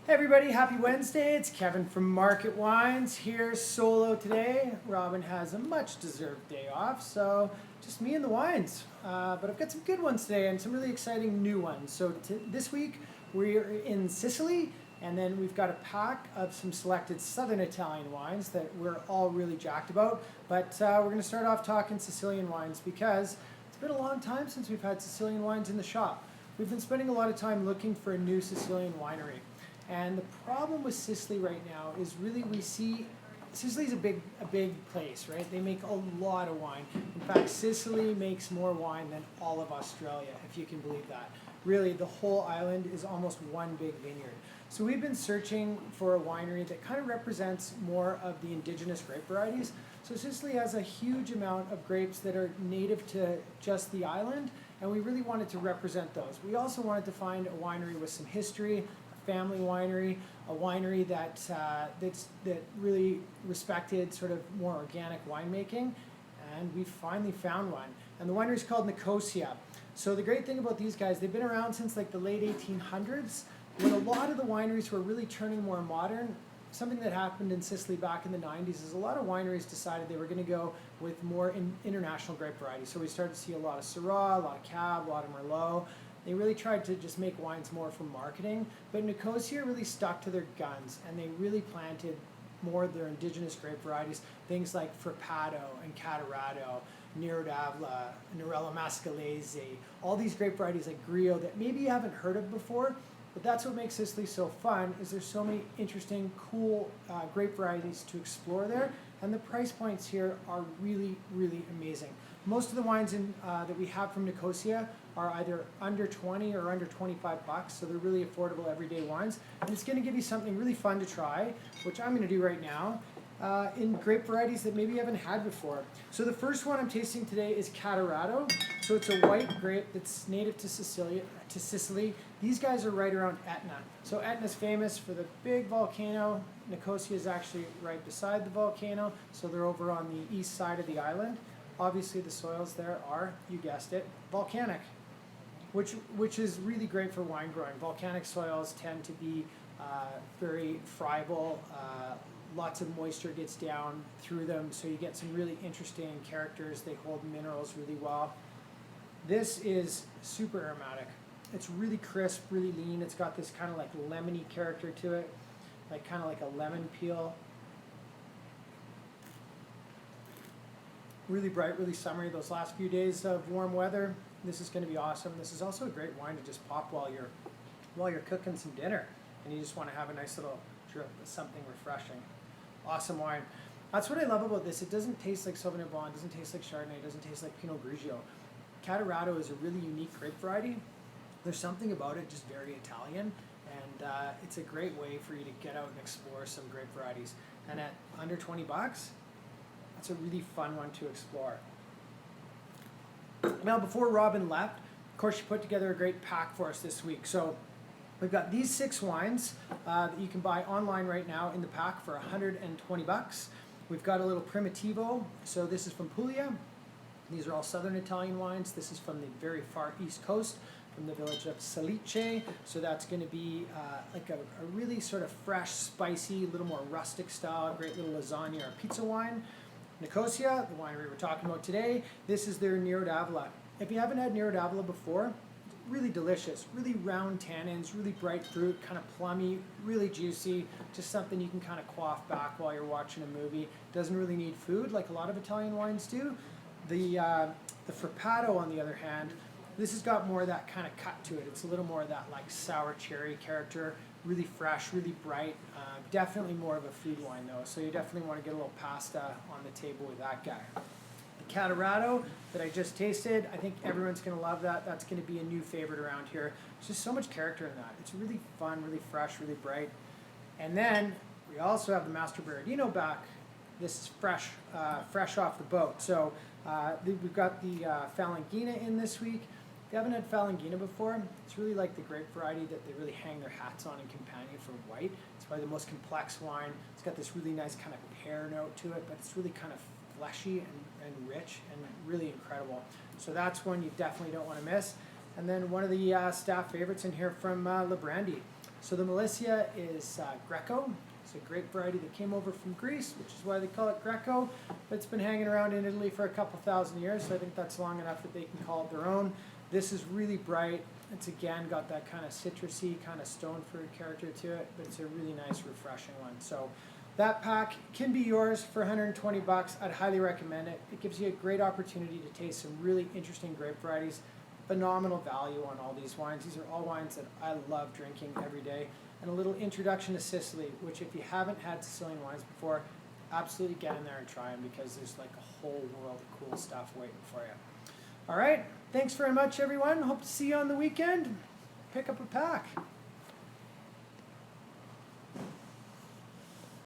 Hey everybody, happy Wednesday. It's Kevin from Market Wines here solo today. Robin has a much deserved day off, so just me and the wines. But I've got some good ones today and some really exciting new ones. So this week we're in Sicily, and then we've got a pack of some selected Southern Italian wines that we're all really jacked about. But we're going to start off talking Sicilian wines because it's been a long time since we've had Sicilian wines in the shop. We've been spending a lot of time looking for a new Sicilian winery. And the problem with Sicily right now is really we see Sicily's a big place, right? They make a lot of wine. In fact, Sicily makes more wine than all of Australia, if you can believe that. Really, the whole island is almost one big vineyard. So we've been searching for a winery that kind of represents more of the indigenous grape varieties. So Sicily has a huge amount of grapes that are native to just the island, and we really wanted to represent those. We also wanted to find a winery with some history, family winery, a winery that really respected sort of more organic winemaking, and we finally found one. And the winery is called Nicosia. So the great thing about these guys, they've been around since like the late 1800s, when a lot of the wineries were really turning more modern. Something that happened in Sicily back in the 90s is a lot of wineries decided they were going to go with more international grape varieties. So we started to see a lot of Syrah, a lot of Cab, a lot of Merlot. They really tried to just make wines more for marketing, but Nicosia really stuck to their guns, and they really planted more of their indigenous grape varieties, things like Frappato and Catarratto, Nero d'Avola, Nerello Mascalese, all these grape varieties like Grillo that maybe you haven't heard of before, but that's what makes Sicily so fun, is there's so many interesting, cool grape varieties to explore there, and the price points here are really, really amazing. Most of the wines that we have from Nicosia are either under 20 or under 25 bucks, so they're really affordable everyday wines. And it's going to give you something really fun to try, which I'm going to do right now, in grape varieties that maybe you haven't had before. So the first one I'm tasting today is Catarratto. So it's a white grape that's native to Sicily. These guys are right around Etna. So Etna's famous for the big volcano. Nicosia is actually right beside the volcano, so they're over on the east side of the island. Obviously the soils there are, you guessed it, volcanic, which is really great for wine growing. Volcanic soils tend to be very friable, lots of moisture gets down through them, so you get some really interesting characters. They hold minerals really well. This is super aromatic. It's really crisp, really lean. It's got this kind of like lemony character to it, like kind of like a lemon peel. Really bright, really summery. Those last few days of warm weather, this is going to be awesome. This is also a great wine to just pop while you're cooking some dinner and you just want to have a nice little drip of something refreshing. Awesome wine. That's what I love about this. It doesn't taste like Sauvignon Blanc, it doesn't taste like Chardonnay, it doesn't taste like Pinot Grigio. Catarratto is a really unique grape variety. There's something about it just very Italian, and it's a great way for you to get out and explore some grape varieties. And at under 20 bucks, that's a really fun one to explore. Now, before Robin left, of course, she put together a great pack for us this week. So we've got these 6 wines that you can buy online right now in the pack for 120 bucks. We've got a little Primitivo. So this is from Puglia. These are all Southern Italian wines. This is from the very far east coast, from the village of Sicily. So that's going to be like a really sort of fresh, spicy, a little more rustic style, great little lasagna or pizza wine. Nicosia, the winery we're talking about today, this is their Nero d'Avola. If you haven't had Nero d'Avola before, really delicious, really round tannins, really bright fruit, kind of plummy, really juicy, just something you can kind of quaff back while you're watching a movie. Doesn't really need food like a lot of Italian wines do. The Frappato, on the other hand, this has got more of that kind of cut to it. It's a little more of that like sour cherry character, really fresh, really bright. Definitely more of a food wine though, so you definitely want to get a little pasta on the table with that guy. The Catarratto that I just tasted, I think everyone's going to love that. That's going to be a new favorite around here. There's just so much character in that. It's really fun, really fresh, really bright. And then we also have the Master Berardino back. This is fresh off the boat. So we've got the Falanghina in this week. If you haven't had Falanghina before, it's really like the grape variety that they really hang their hats on in Campania for white. It's probably the most complex wine. It's got this really nice kind of pear note to it, but it's really kind of fleshy and rich and really incredible. So that's one you definitely don't want to miss. And then one of the staff favorites in here from Le Brandy. So the Melissa is Greco. It's a grape variety that came over from Greece, which is why they call it Greco. But it's been hanging around in Italy for a couple thousand years, so I think that's long enough that they can call it their own. This is really bright. It's again got that kind of citrusy, kind of stone fruit character to it, but it's a really nice, refreshing one. So that pack can be yours for 120 bucks. I'd highly recommend it. It gives you a great opportunity to taste some really interesting grape varieties. Phenomenal value on all these wines. These are all wines that I love drinking every day. And a little introduction to Sicily, which if you haven't had Sicilian wines before, absolutely get in there and try them because there's like a whole world of cool stuff waiting for you. All right, thanks very much everyone. Hope to see you on the weekend. Pick up a pack.